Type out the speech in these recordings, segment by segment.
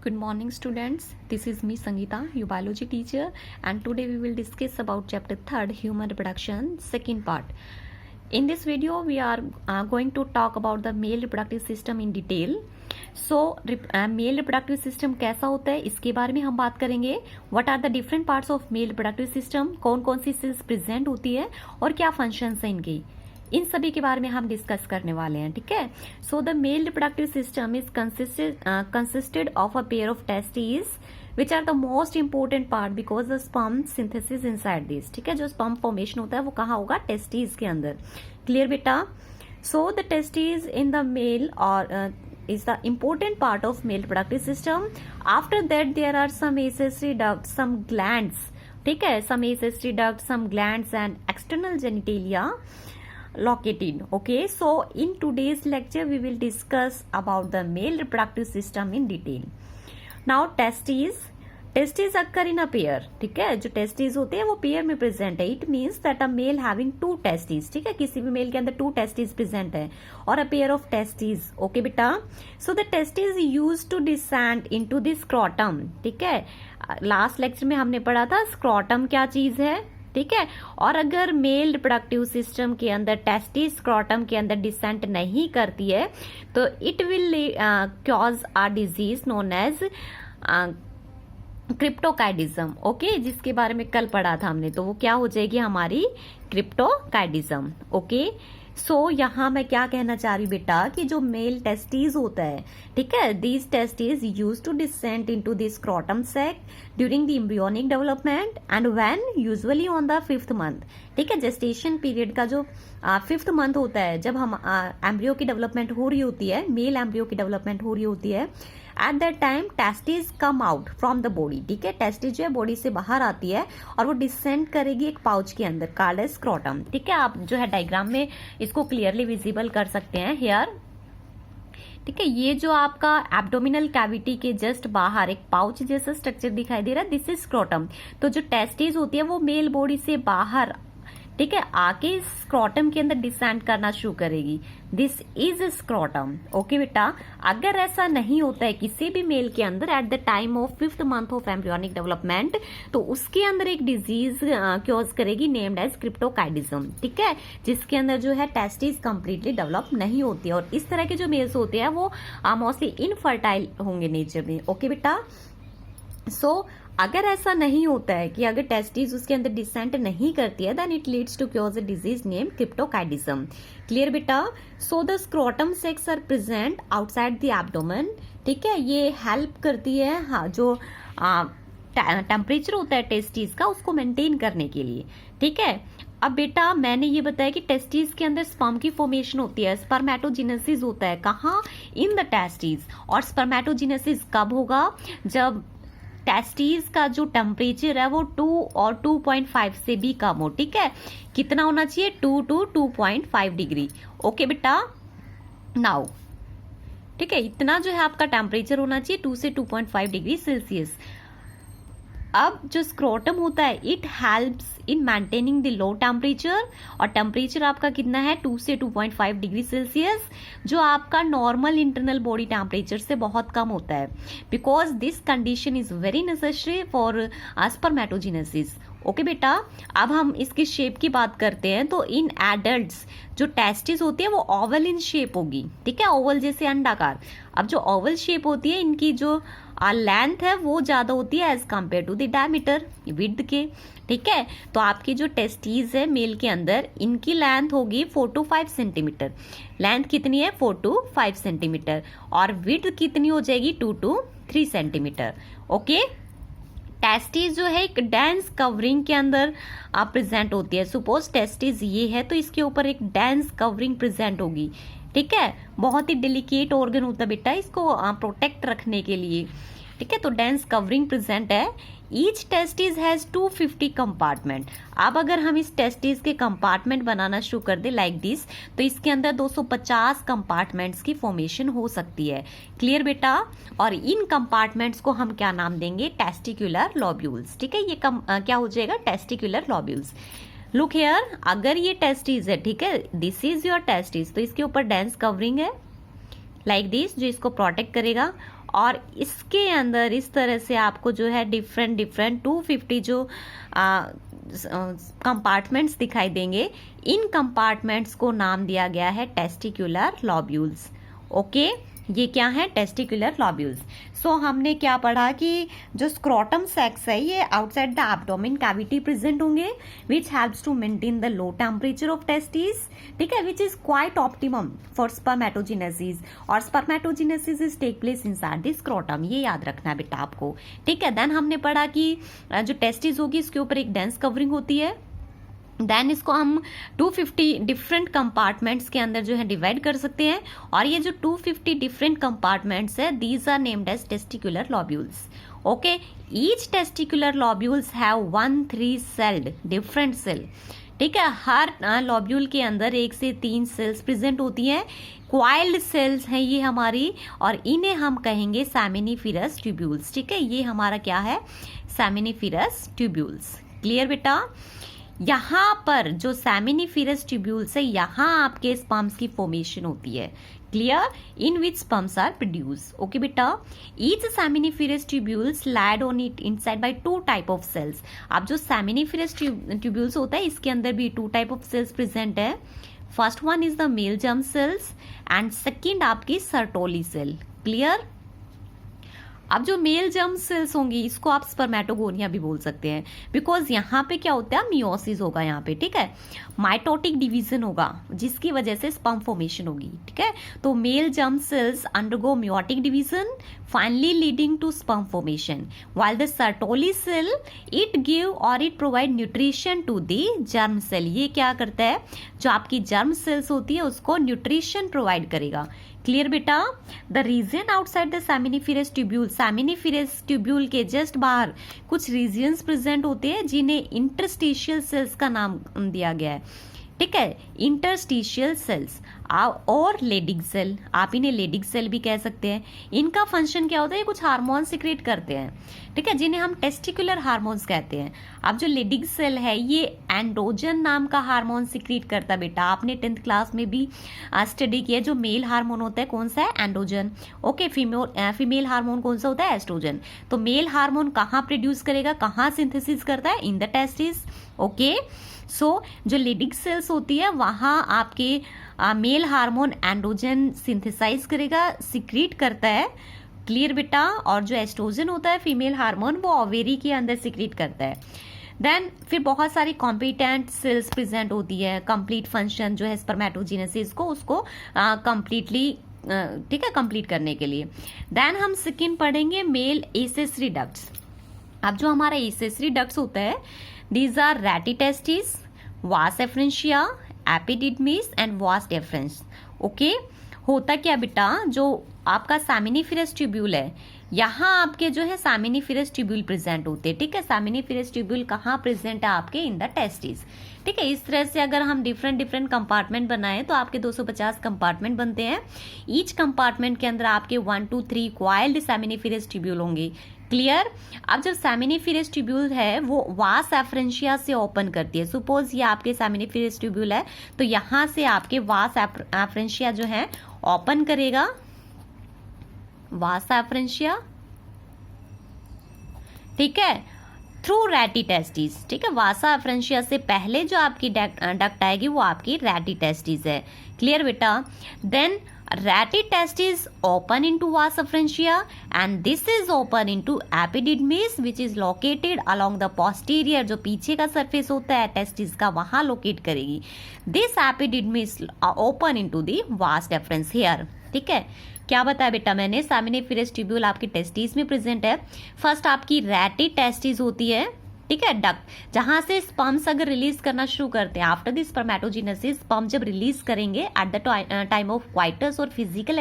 Good morning students, this is me Sangeeta, your biology teacher, and today we will discuss about chapter 3rd human reproduction second part. In this video we are going to talk about the male reproductive system in detail. So male reproductive system कैसा होता है इसके बारे में हम बात करेंगे. What are the different parts of male reproductive system, कौन कौन सी सेल्स प्रेजेंट होती है और क्या फंक्शंस हैं इनकी, इन सभी के बारे में हम डिस्कस करने वाले हैं. ठीक है. So the male reproductive system is consisted of a pair of testis which are the most important part because the sperm synthesis inside this. ठीक है. जो स्पर्म फॉर्मेशन होता है वो कहाँ होगा, टेस्टिस के अंदर. क्लियर बेटा. So the testis in the male और is the important part of male reproductive system. After that there are some accessory ducts, some glands. ठीक है. Some accessory ducts, some glands and external genitalia located. Okay, so in today's lecture we will discuss about the male reproductive system in detail. Now testes occur in a pair. ठीक है. जो testes होते हैं वो pair में present है. It means that a male having two testis. ठीक है. किसी भी मेल के अंदर 2 टेस्टिस प्रेजेंट है और a pair of testis. Okay बेटा. So the testis use to descend into the scrotum. ठीक है. लास्ट लेक्चर में हमने पढ़ा था स्क्रोटम क्या चीज है. ठीक है. और अगर मेल रिप्रोडक्टिव सिस्टम के अंदर टेस्टिस स्क्रोटम के अंदर डिसेंट नहीं करती है तो it will cause a disease known as cryptorchidism. Okay, जिसके बारे में कल पढ़ा था हमने. तो वो क्या हो जाएगी हमारी क्रिप्टोकाइडिज्म. ओके. सो यहाँ मैं क्या कहना चाह रही हूँ बेटा कि जो मेल टेस्टिस होता है, ठीक है, these testis use to descent into the scrotum sac during the embryonic development and when usually on the 5th month. ठीक है. जेस्टेशन पीरियड का जो 5th मंथ होता है, जब हम एम्ब्रियो की डेवलपमेंट हो रही होती है, मेल एम्ब्रियो की डेवलपमेंट हो रही होती है, at that time testis come out from the body. ठीक है. टेस्टिस जो है बॉडी से बाहर आती है और वो डिसेंड करेगी एक पाउच के अंदर कॉल्ड एज स्क्रोटम. ठीक है. आप जो है डायग्राम में इसको क्लियरली विजिबल कर सकते हैं हियर. ठीक है. ये जो आपका एब्डोमिनल कैविटी के जस्ट बाहर एक पाउच जैसा स्ट्रक्चर दिखाई दे रहा है, दिस इज स्क्रोटम. तो जो टेस्टिस होती है वो मेल बॉडी से बाहर, ठीक है, आके स्क्रोटम के अंदर डिसेंड करना शुरू करेगी. This is scrotum. ओके बेटा. अगर ऐसा नहीं होता है किसी भी मेल के अंदर eight the time of 5th month of embryonic development तो उसके अंदर एक डिजीज क्योज करेगी नेम्ड एज क्रिप्टोकाइडिज्म. ठीक है. जिसके अंदर जो है टेस्टिस कंप्लीटली डेवलप नहीं होती है और इस तरह के जो मेल्स होते हैं वो मोस्टली इनफर्टाइल होंगे नेचर में. ओके बेटा. सो अगर ऐसा नहीं होता है कि अगर टेस्टिस उसके अंदर डिसेंट नहीं करती है then it leads to cause a disease name cryptorchidism. Clear बेटा. So the scrotum sacs are present outside the abdomen. ठीक है. ये हेल्प करती है हाँ जो टेम्परेचर होता है टेस्टिस का उसको मेंटेन करने के लिए. ठीक है. अब बेटा मैंने ये बताया कि टेस्टिस के अंदर स्पर्म की फॉर्मेशन होती है, स्पर्मेटोजेनेसिस होता है. कहाँ? In the testis. और स्पर्मेटोजेनेसिस कब होगा? जब टेस्टिस का जो टेम्परेचर है वो 2 और 2.5 से भी कम हो. ठीक है. कितना होना चाहिए? 2 to 2.5 डिग्री. ओके बेटा. नाउ ठीक है, इतना जो है आपका टेम्परेचर होना चाहिए 2 से 2.5 डिग्री सेल्सियस. अब जो स्क्रोटम होता है it helps in maintaining the low temperature और टेम्परेचर आपका कितना है 2 से 2.5 डिग्री सेल्सियस जो आपका नॉर्मल इंटरनल बॉडी टेम्परेचर से बहुत कम होता है. Because this condition is very necessary for spermatogenesis. Okay बेटा. अब हम इसकी शेप की बात करते हैं. तो इन एडल्ट्स जो टेस्टिस होती है वो ओवल इन शेप होगी. ठीक है. ओवल जैसे अंडाकार. अब जो ओवल शेप होती है इनकी जो लेंथ है वो ज्यादा होती है as compare to the diameter width के. ठीक है. तो आपकी जो टेस्टिस है मेल के अंदर इनकी लेंथ होगी 4 to 5 सेंटीमीटर. लेंथ कितनी है? 4 to 5 सेंटीमीटर. और विड्थ कितनी हो जाएगी? 2 to 3 सेंटीमीटर. ओके. टेस्टिस जो है एक डेंस कवरिंग के अंदर प्रेजेंट होती है. सपोज टेस्टिस ये है तो इसके ऊपर एक डेंस कवरिंग प्रेजेंट होगी. ठीक है. बहुत ही डेलिकेट ऑर्गन होता है बेटा इसको प्रोटेक्ट रखने के लिए. ठीक है. तो डेंस कवरिंग प्रेजेंट है. Each testis has 250 compartment. अब अगर हम इस टेस्टिस के कंपार्टमेंट बनाना शुरू कर दे लाइक दिस तो इसके अंदर 250 कंपार्टमेंट्स की फॉर्मेशन हो सकती है. क्लियर बेटा. और इन कंपार्टमेंट्स को हम क्या नाम देंगे? Testicular lobules. ठीक है. ये क्या हो जाएगा? Testicular lobules. Look here. अगर ये टेस्टिस है, ठीक है, दिस इज योर टेस्टिस, तो इसके ऊपर डेंस कवरिंग है लाइक दिस जो इसको प्रोटेक्ट करेगा. और इसके अंदर इस तरह से आपको जो है डिफरेंट 250 जो कंपार्टमेंट्स दिखाई देंगे। इन कंपार्टमेंट्स को नाम दिया गया है टेस्टिकुलर लॉब्यूल्स। ओके, ये क्या है? टेस्टिकुलर लॉब्यूल्स। सो हमने क्या पढ़ा कि जो स्क्रोटम सैक्स है ये outside the abdomen cavity present होंगे, which helps to maintain the low temperature of testis, ठीक है, which is quite optimum for spermatogenesis, और spermatogenesis is take place inside the scrotum. ये याद रखना है बेटा आपको, ठीक है। देन हमने पढ़ा कि जो टेस्टिस होगी इसके ऊपर एक डेंस कवरिंग होती है। देन इसको हम 250 डिफरेंट कंपार्टमेंट्स के अंदर जो है डिवाइड कर सकते हैं, और ये जो 250 डिफरेंट कंपार्टमेंट्स है these are named as testicular lobules. Okay, each testicular lobules have 1 3 celled different cell, ठीक है। हर लॉब्यूल के अंदर 1 से 3 सेल्स प्रेजेंट होती हैं, क्वाइल्ड सेल्स हैं ये हमारी, और इन्हें हम कहेंगे सेमिनिफेरस ट्यूब्यूल्स, ठीक है। ये हमारा क्या है? Seminiferous tubules. क्लियर बेटा? यहाँ पर जो सेमिनिफेरस ट्यूब्यूल्स है यहाँ आपके स्पर्म्स की फॉर्मेशन होती है। Clear? In which sperms are produce. Okay बेटा, each seminiferous tubules lined on it inside by 2 type of cells. अब जो सेमिनिफेरस ट्यूब्यूल्स होता है इसके अंदर भी 2 टाइप ऑफ सेल्स प्रेजेंट है। First one is the mail germ sales and second आपकी सर्टोली सेल। क्लियर? अब जो मेल जर्म सेल्स होंगी इसको आप स्पर्मेटोगोनिया भी बोल सकते हैं, बिकॉज यहाँ पे क्या होता है? मियोसिस होगा यहाँ पे, ठीक है। माइटोटिक डिवीजन होगा जिसकी वजह से स्पर्म फॉर्मेशन होगी, ठीक है। तो male germ cells undergo meiotic division finally leading to sperm formation, while the Sertoli cell it give और it provide nutrition to the germ cell। ये क्या करता है? जो आपकी जर्म सेल्स होती है उसको न्यूट्रिशन प्रोवाइड करेगा। क्लियर बेटा? The region outside the seminiferous tubule, seminiferous tubule के जस्ट बाहर कुछ रीजन्स प्रेजेंट होते हैं जिन्हें इंटरस्टिशियल सेल्स का नाम दिया गया है, ठीक है। इंटरस्टिशियल सेल्स और लेडिग सेल, आप इन्हें लेडिग सेल भी कह सकते हैं। इनका फंक्शन क्या होता है? ये कुछ हार्मोन सिक्रेट करते हैं, ठीक है, जिन्हें हम टेस्टिकुलर हार्मोन्स कहते हैं। अब जो लेडिग सेल है ये एंड्रोजन नाम का हार्मोन सिक्रेट करता है बेटा। आपने 10th क्लास में भी स्टडी किया। जो मेल हार्मोन होता है कौन सा है? एंड्रोजन। ओके, फीमेल हार्मोन कौन सा होता है? एस्ट्रोजन। तो मेल हार्मोन कहाँ प्रोड्यूस करेगा, कहाँ सिंथेसिस करता है? In the testis. ओके, सो जो लेडिग सेल्स होती है वहां आपके मेल हार्मोन एंड्रोजन सिंथेसाइज करेगा, सिक्रीट करता है। क्लियर बेटा? और जो एस्ट्रोजन होता है फीमेल हार्मोन वो ओवेरी के अंदर सिक्रीट करता है। देन फिर बहुत सारी कॉम्पिटेंट सेल्स प्रेजेंट होती है। कंप्लीट फंक्शन जो है स्पर्मेटोजेनेसिस को उसको कंप्लीटली, ठीक है, कंप्लीट करने के लिए। देन हम सेकंड पढ़ेंगे मेल एसेसरी डक्ट्स। अब जो हमारा एसेसरी डक्ट्स होता है दीज आर रेटिटेस्टिस, वास efferentia, epididymis and vas deferens. Okay, होता क्या बेटा? जो आपका सेमिनिफेरस ट्यूब्यूल है यहाँ आपके जो है सेमिनिफेरस ट्यूब्यूल प्रेजेंट होते हैं, ठीक है। सेमिनिफेरस ट्यूब्यूल कहाँ प्रेजेंट है? आपके इन द टेस्टिस, ठीक है। इस तरह से अगर हम डिफरेंट कंपार्टमेंट बनाए तो आपके 250 कंपार्टमेंट बनते हैं। ईच कंपार्टमेंट के अंदर आपके 1 2 3 क्वाइल्ड सेमिनिफेरस ट्यूब्यूल होंगे। क्लियर? अब जब सेमिनिफेरस ट्यूब्यूल है वो वास एफरेंशिया से ओपन करती है। सपोज ये आपके सेमिनिफेरस ट्यूब्यूल है तो यहाँ से आपके वास एफरेंशिया जो है ओपन करेगा, वास एफरेंशिया, ठीक है, थ्रू रेटिटेस्टिस, ठीक है। वासा एफरेंशिया से पहले जो आपकी डक्ट आएगी वो आपकी रेटिटेस्टिस है। क्लियर बेटा? Then rete testis open into vas efferentia and this is open into epididymis which is located along the posterior, जो पीछे का सरफेस होता है टेस्टिस का वहां लोकेट करेगी। This epididymis open into the vas deferens here, ठीक है। क्या बताया बेटा मैंने? सेमिनिफेरस ट्यूब्यूल आपकी टेस्टिस में प्रेजेंट है। फर्स्ट आपकी रेटिटेस्टिस होती है, ठीक है, डक्ट, जहां से स्पर्म्स अगर रिलीज करना शुरू करते हैं आफ्टर द स्पर्मेटोजेनेसिस, स्पर्म जब रिलीज करेंगे eight the time of coitus और फिजिकल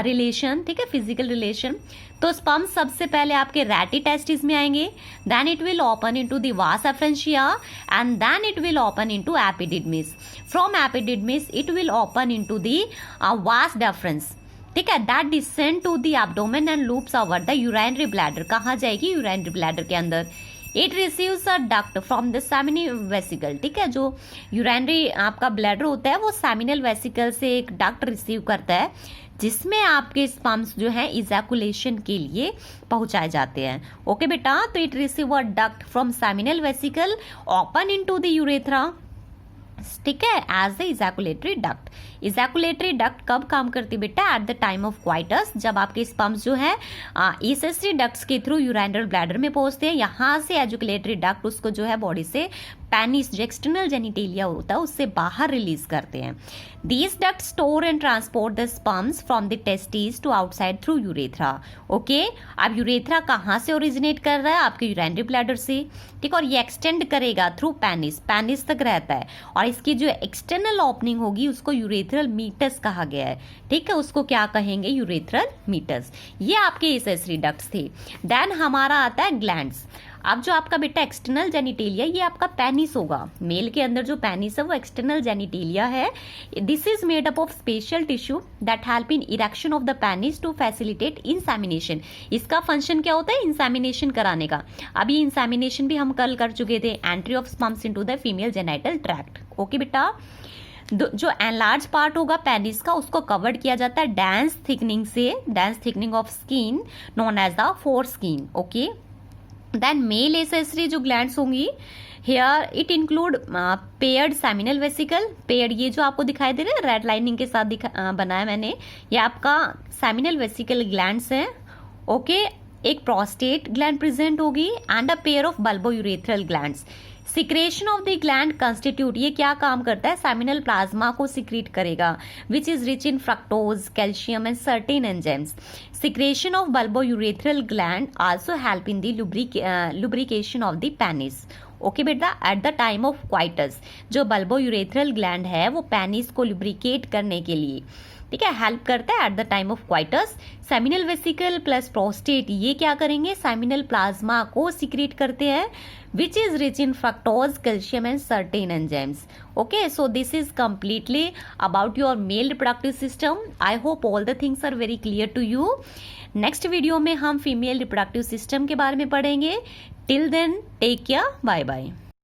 रिलेशन, ठीक है, फिजिकल रिलेशन, तो स्पर्म सबसे पहले आपके रेटिटेस्टिस में आएंगे। Then it will open into the vas efferentia and then it will open into epididymis. From epididymis it will open into the vas deferens, ठीक है, that descend to the abdomen and loops over the urinary bladder. कहाँ जाएगी? Urinary bladder के अंदर। It receives a duct from the seminal vesicle, ठीक है, जो urinary आपका ब्लैडर होता है वो सेमिनल वेसिकल से एक डक्ट रिसीव करता है जिसमें आपके स्पर्म्स जो है इजैकुलेशन के लिए पहुंचाए जाते हैं। ओके बेटा, तो it receive a duct from seminal vesicle open into the urethra, ठीक है, as the ejaculatory duct. Ejaculatory duct कब काम करती बेटा? At the time of coitus, जब आपके स्पर्म्स जो है ईसेसरी डक्ट्स के थ्रू यूराइनल ब्लैडर में पहुंचते हैं। यहाँ से एजुकुलेटरी डक्ट उसको जो है बॉडी से पेनिस, जो एक्सटर्नल जेनिटेलिया होता है, उससे बाहर रिलीज करते हैं। These duct store and transport the sperms from the testis to outside through urethra. Okay, अब यूरेथ्रा कहाँ से ओरिजिनेट कर रहा है? आपके यूराइनरी ब्लैडर से, ठीक, और ये एक्सटेंड करेगा थ्रू पेनिस, पेनिस तक रहता है, और इसकी जो एक्सटर्नल ओपनिंग होगी उसको यूरेथ्रल मीटस कहा गया है, ठीक है, उसको क्या कहेंगे? Urethral meatus. ये आपके एसेसरी डक्ट्स थे। देन हमारा आता है ग्लैंड्स। अब जो आपका बेटा एक्सटर्नल जेनिटेलिया, ये आपका पेनिस होगा। मेल के अंदर जो पेनिस है वो एक्सटर्नल जेनिटेलिया है। This is made up of special tissue that help in erection of the penis to facilitate insemination. इसका फंक्शन क्या होता है? इंसेमिनेशन कराने का। अभी इंसेमिनेशन भी हम कल कर चुके थे, entry of sperms into the female genital tract. Okay बेटा, जो एनलार्ज पार्ट होगा पेनिस का, उसको कवर्ड किया जाता है डेंस थिकनिंग से, dense thickening of skin known as the foreskin. Okay, then male accessory जो ग्लैंड्स होंगी, here it include paired seminal vesicle. Paired, ये जो आपको दिखाई दे रहा है रेड लाइनिंग के साथ बनाया मैंने, ये आपका सेमिनल वेसिकल ग्लैंड्स हैं। ओके, एक प्रोस्टेट ग्लैंड प्रेजेंट होगी and a pair of bulbourethral glands. Secretion of the gland constitute, ये क्या काम करता है? सेमिनल प्लाज्मा को सिक्रीट करेगा, which is rich in fructose, calcium and certain enzymes. Secretion of bulbourethral gland also help in the lubrication of the penis. Okay बेटा, at the time of coitus जो bulbourethral gland है वो penis को lubricate करने के लिए, ठीक है, हेल्प करता है eight the time of coitus. Seminal vesicle plus prostate ये क्या करेंगे? सेमिनल प्लाज्मा को सिक्रीट करते हैं, which is rich in fructose, calcium and certain enzymes. Okay, so this is completely about your male reproductive system. I hope all the things are very clear to you. Next video में हम female reproductive system के बारे में पढ़ेंगे. Till then, take care. Bye bye.